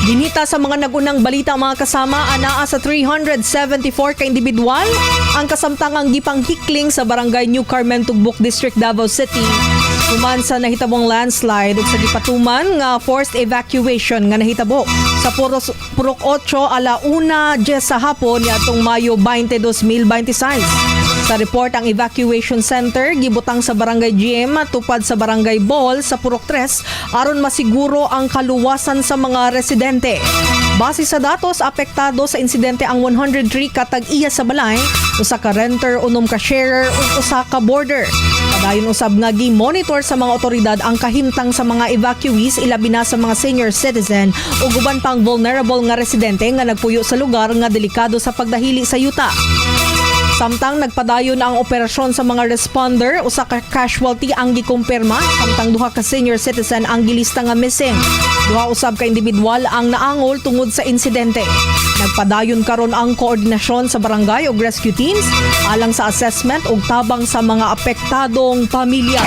Ginita sa mga nagunang balita mga kasama, anaa sa 374 ka individual ang kasamtangang gipanghikling sa barangay New Carmen, Tugbok District, Davao City. Human sa nahitabong landslide ug sa gipatuman nga forced evacuation nga nahitabo sa Purok 8 alauna 10 sa hapon niadtong Mayo 20, 2026. Sa report, ang evacuation center gibutang sa Barangay GM tupad sa Barangay Bol sa Purok 3 aron masiguro ang kaluwasan sa mga residente. Base sa datos, apektado sa insidente ang 103 katag-iya sa balay, usa ka renter, unom ka sharer ug usa ka boarder. Padayon usab nga gi-monitor sa mga otoridad ang kahimtang sa mga evacuees, ilabi na sa mga senior citizen ug uban pang vulnerable nga residente nga nagpuyo sa lugar nga delikado sa pagdahili sa yuta. Samtang nagpadayon ang operasyon sa mga responder, usa ka casualty ang gikumpirma, samtang duha ka senior citizen ang gilista nga missing. Duha usab ka individual ang naangol tungod sa insidente. Nagpadayon karon ang koordinasyon sa barangay ug rescue teams alang sa assessment ug tabang sa mga apektadong pamilya.